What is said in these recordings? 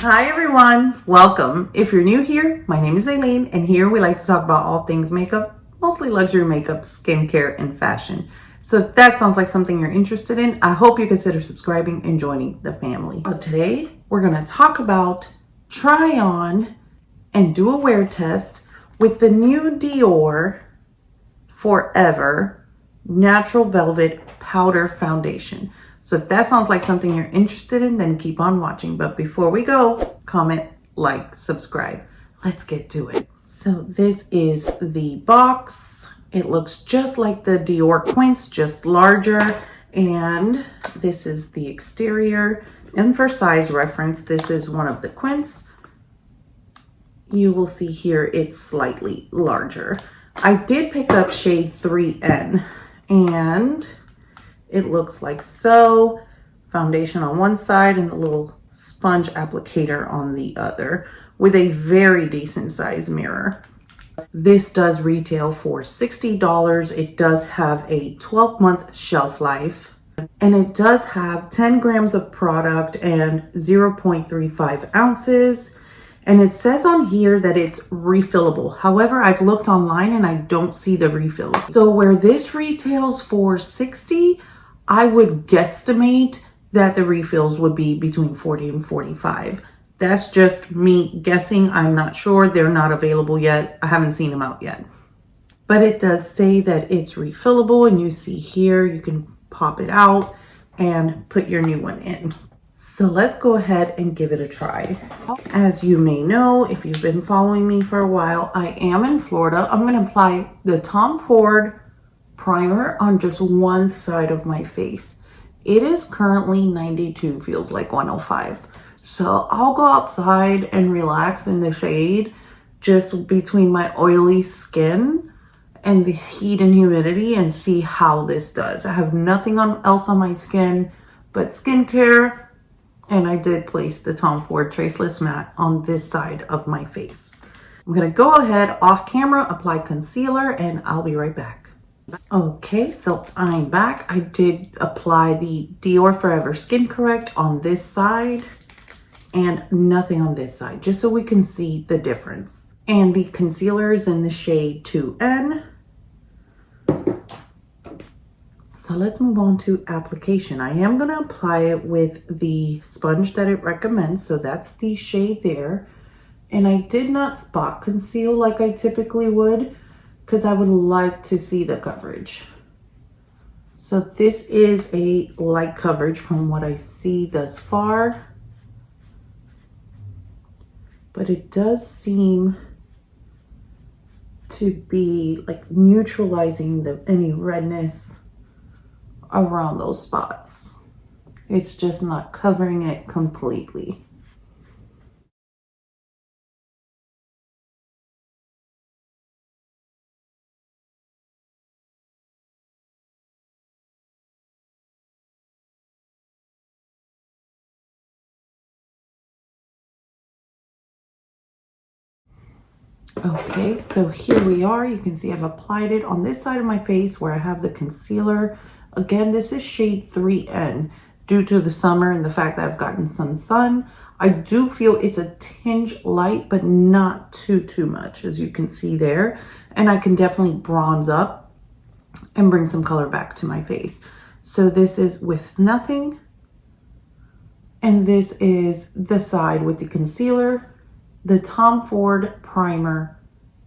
Hi everyone, welcome. If you're new here, my name is Aileen, and here we like to talk about all things makeup, mostly luxury makeup, skincare, and fashion. So if that sounds like something you're interested in, I hope you consider subscribing and joining the family. So today, we're gonna talk about try on and do a wear test with the new Dior Forever Natural Velvet Powder Foundation. So if that sounds like something you're interested in, then keep on watching. But before we go, comment, like, subscribe. Let's get to it. So this is the box. It looks just like the Dior Quince, just larger. And this is the exterior. And for size reference, this is one of the Quince. You will see here it's slightly larger. I did pick up shade 3N and it looks like so. Foundation on one side and the little sponge applicator on the other with a very decent size mirror. This does retail for $60. It does have a 12-month shelf life and it does have 10 grams of product and 0.35 ounces. And it says on here that it's refillable. However, I've looked online and I don't see the refills. So where this retails for $60, I would guesstimate that the refills would be between $40 and $45. That's just me guessing. I'm not sure. They're not available yet. I haven't seen them out yet. But it does say that it's refillable, and you see here you can pop it out and put your new one in. So let's go ahead and give it a try. As you may know, if you've been following me for a while, I am in Florida. I'm going to apply the Tom Ford primer on just one side of my face. It is currently 92, feels like 105. So I'll go outside and relax in the shade just between my oily skin and the heat and humidity and see how this does. I have nothing else on my skin but skincare. And I did place the Tom Ford Traceless Matte on this side of my face. I'm gonna go ahead off camera, apply concealer, and I'll be right back. Okay, so I'm back. I did apply the Dior Forever Skin Correct on this side and nothing on this side, just so we can see the difference. And the concealer is in the shade 2N. So let's move on to application. I am going to apply it with the sponge that it recommends. So that's the shade there. And I did not spot conceal like I typically would because I would like to see the coverage. So this is a light coverage from what I see thus far. But it does seem to be like neutralizing any redness around those spots. It's just not covering it completely. Okay, so here we are. You can see I've applied it on this side of my face where I have the concealer. Again, this is shade 3N. Due to the summer and the fact that I've gotten some sun, I do feel it's a tinge light, but not too much, as you can see there. And I can definitely bronze up and bring some color back to my face. So this is with nothing. And this is the side with the concealer, the Tom Ford primer,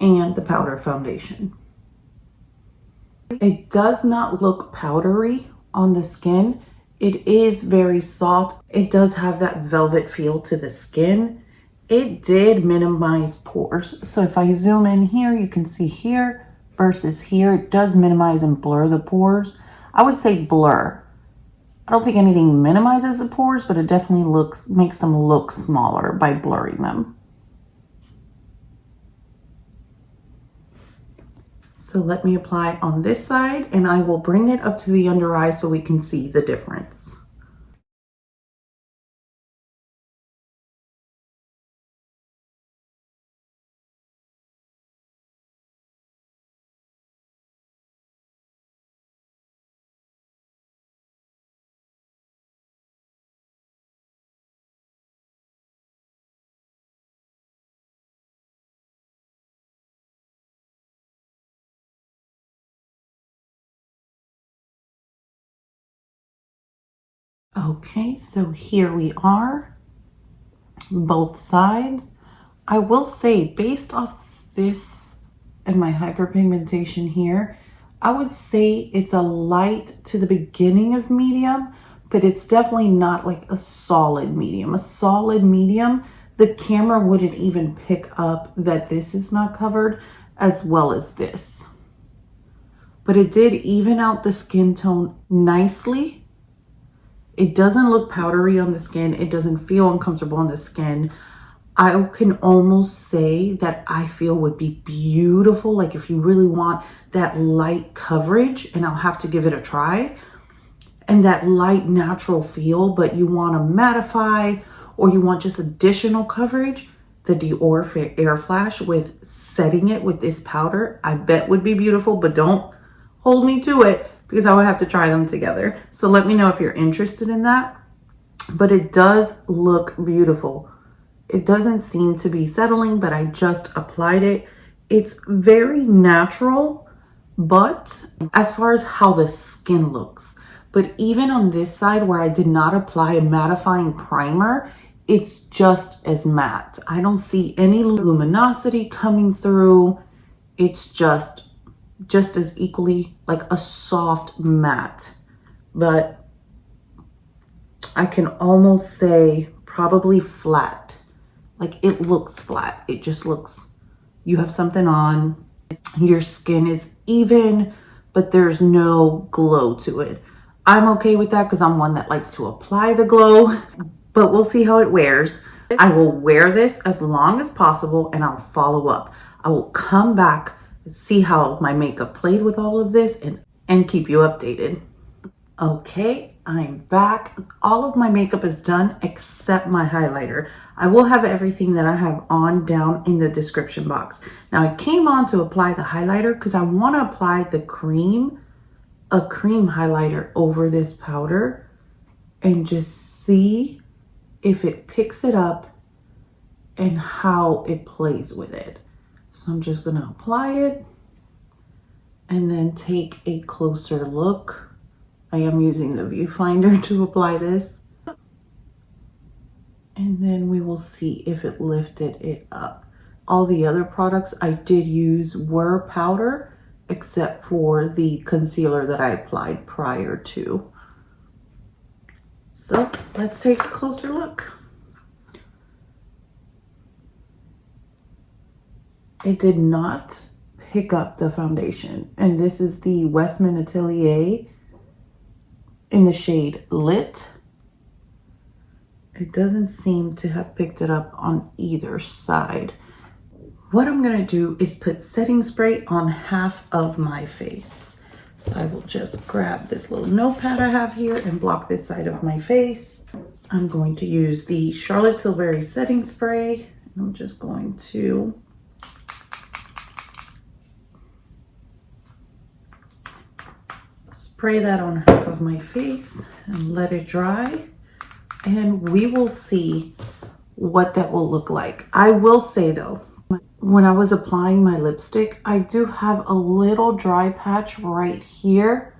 and the powder foundation. It does not look powdery on the skin. It is very soft. It does have that velvet feel to the skin. It did minimize pores. So if I zoom in here, you can see here versus here, it does minimize and blur the pores. I would say blur. I don't think anything minimizes the pores, but it definitely makes them look smaller by blurring them. So let me apply on this side and I will bring it up to the under eye so we can see the difference. Okay, so here we are, both sides. I will say, based off this and my hyperpigmentation here, I would say it's a light to the beginning of medium, but it's definitely not like a solid medium. A solid medium, the camera wouldn't even pick up that this is not covered as well as this. But it did even out the skin tone nicely. It doesn't look powdery on the skin. It doesn't feel uncomfortable on the skin. I can almost say that I feel would be beautiful. Like if you really want that light coverage, and I'll have to give it a try, and that light natural feel, but you want to mattify or you want just additional coverage, the Dior Air Flash with setting it with this powder, I bet would be beautiful, but don't hold me to it because I would have to try them together. So let me know if you're interested in that. But it does look beautiful. It doesn't seem to be settling, but I just applied it. It's very natural, but as far as how the skin looks. But even on this side where I did not apply a mattifying primer, it's just as matte. I don't see any luminosity coming through. It's just as equally like a soft matte, but I can almost say probably flat. Like it looks flat. It just looks, you have something on, your skin is even, but there's no glow to it. I'm okay with that because I'm one that likes to apply the glow, but we'll see how it wears. I will wear this as long as possible and I'll follow up. I will come back, see how my makeup played with all of this and keep you updated. Okay, I'm back. All of my makeup is done except my highlighter. I will have everything that I have on down in the description box. Now I came on to apply the highlighter because I want to apply a cream highlighter over this powder and just see if it picks it up and how it plays with it. So I'm just going to apply it and then take a closer look. I am using the viewfinder to apply this. And then we will see if it lifted it up. All the other products I did use were powder, except for the concealer that I applied prior to. So let's take a closer look. It did not pick up the foundation. And this is the Westman Atelier in the shade Lit. It doesn't seem to have picked it up on either side. What I'm gonna do is put setting spray on half of my face. So I will just grab this little notepad I have here and block this side of my face. I'm going to use the Charlotte Tilbury setting spray. I'm just going to spray that on half of my face and let it dry. And we will see what that will look like. I will say though, when I was applying my lipstick, I do have a little dry patch right here.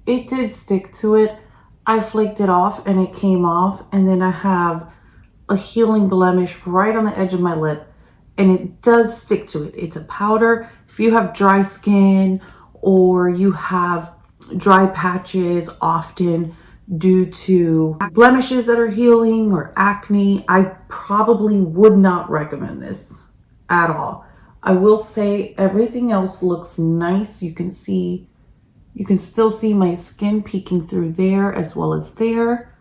It did stick to it. I flaked it off and it came off. And then I have a healing blemish right on the edge of my lip and it does stick to it. It's a powder. If you have dry skin or you have dry patches often due to blemishes that are healing or acne, I probably would not recommend this at all. I will say everything else looks nice. You can still see my skin peeking through there as well as there.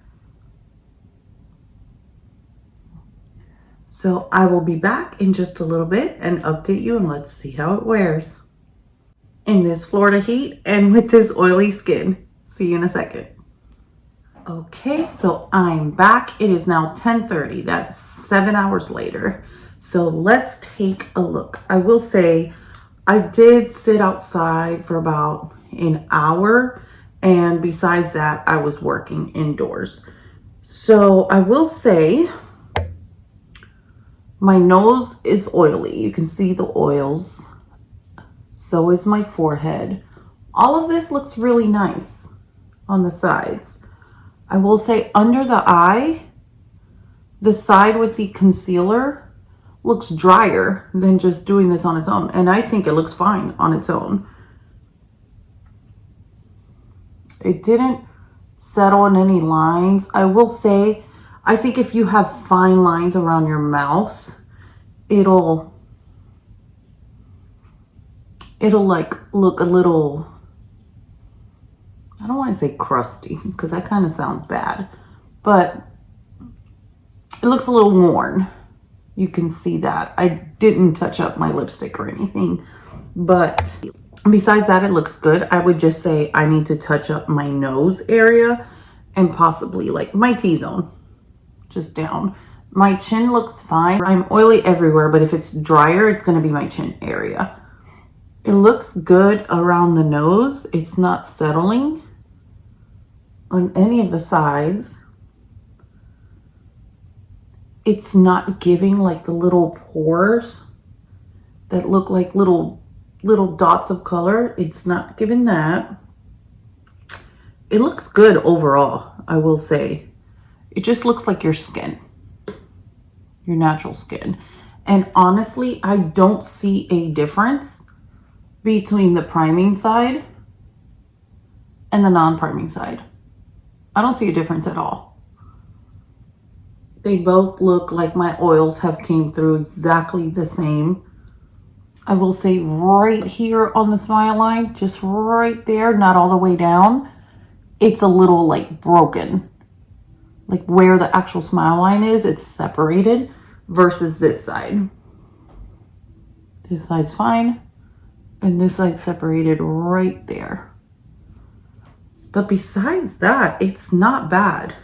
So I will be back in just a little bit and update you, and let's see how it wears in this Florida heat and with this oily skin. See you in a second. Okay, so I'm back. It is now 10:30. That's 7 hours later. So let's take a look. I will say I did sit outside for about an hour, and besides that, I was working indoors. So I will say my nose is oily. You can see the oils. So is my forehead. All of this looks really nice on the sides. I will say under the eye, the side with the concealer looks drier than just doing this on its own. And I think it looks fine on its own. It didn't settle on any lines. I will say, I think if you have fine lines around your mouth, it'll like look a little, I don't want to say crusty because that kind of sounds bad, but it looks a little worn. You can see that. I didn't touch up my lipstick or anything, but besides that, it looks good. I would just say I need to touch up my nose area and possibly like my T-zone, just down. My chin looks fine. I'm oily everywhere, but if it's drier, it's going to be my chin area. It looks good around the nose. It's not settling on any of the sides. It's not giving like the little pores that look like little dots of color. It's not giving that. It looks good overall, I will say. It just looks like your skin, your natural skin. And honestly, I don't see a difference between the priming side and the non-priming side. I don't see a difference at all. They both look like my oils have came through exactly the same. I will say right here on the smile line, just right there, not all the way down, it's a little like broken. Like where the actual smile line is, it's separated versus this side. This side's fine. And this side's separated right there. But besides that, it's not bad.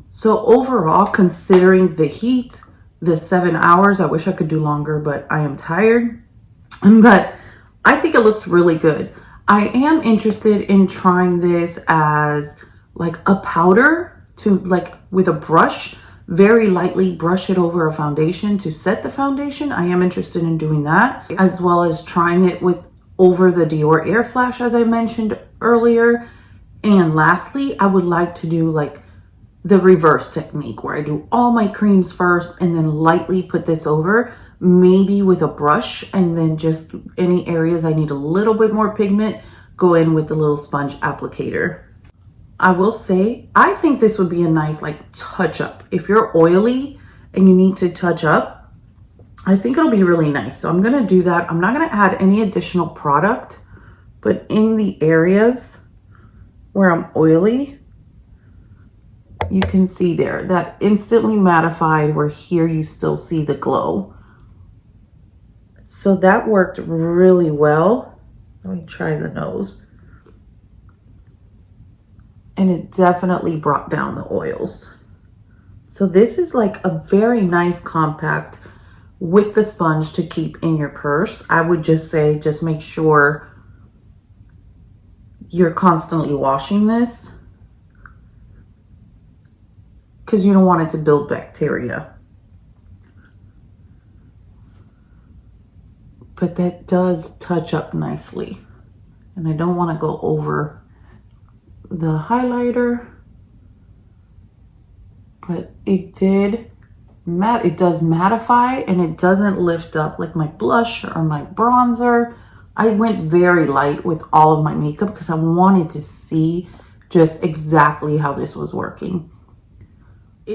So overall, considering the heat, the 7 hours, I wish I could do longer, but I am tired. But I think it looks really good. I am interested in trying this as like a powder to like with a brush, very lightly brush it over a foundation to set the foundation. I am interested in doing that, as well as trying it with over the Dior Air Flash, as I mentioned earlier. And lastly, I would like to do like the reverse technique where I do all my creams first and then lightly put this over, maybe with a brush, and then just any areas I need a little bit more pigment, go in with the little sponge applicator. I will say, I think this would be a nice like touch up. If you're oily and you need to touch up, I think it'll be really nice. So I'm gonna do that. I'm not gonna add any additional product, but in the areas where I'm oily, you can see there that instantly mattified, where here you still see the glow. So that worked really well. Let me try the nose. And it definitely brought down the oils. So this is like a very nice compact with the sponge to keep in your purse. I would just say, just make sure you're constantly washing this, because you don't want it to build bacteria. But that does touch up nicely. And I don't want to go over the highlighter, but it does mattify, and it doesn't lift up like my blush or my bronzer. I went very light with all of my makeup because I wanted to see just exactly how this was working.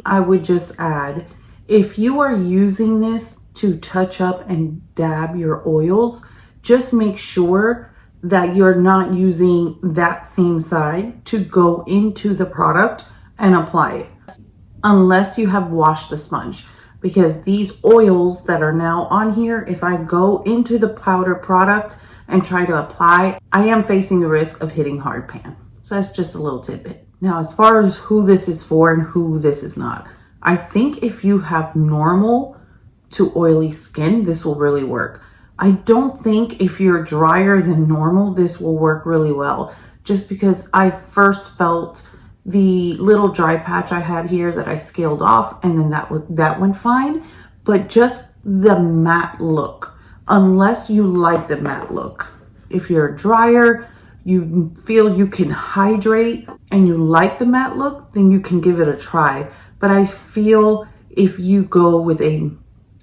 I would just add, if you are using this to touch up and dab your oils, just make sure that you're not using that same side to go into the product and apply it, unless you have washed the sponge. Because these oils that are now on here, if I go into the powder product and try to apply, I am facing the risk of hitting hard pan. So that's just a little tidbit. Now, as far as who this is for and who this is not, I think if you have normal to oily skin, this will really work. I don't think if you're drier than normal, this will work really well, just because I first felt the little dry patch I had here that I scaled off, and then that went fine. But just the matte look, unless you like the matte look. If you're drier, you feel you can hydrate and you like the matte look, then you can give it a try. But I feel if you go with a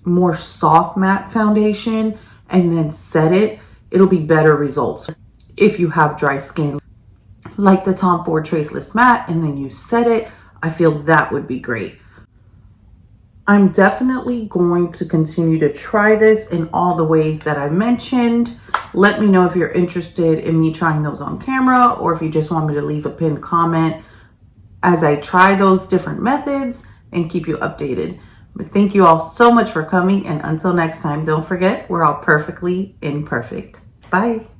more soft matte foundation and then set it, it'll be better results. If you have dry skin, like the Tom Ford Traceless Matte, and then you set it, I feel that would be great. I'm definitely going to continue to try this in all the ways that I mentioned. Let me know if you're interested in me trying those on camera, or if you just want me to leave a pinned comment as I try those different methods and keep you updated. But thank you all so much for coming, and until next time, don't forget, we're all perfectly imperfect. Bye.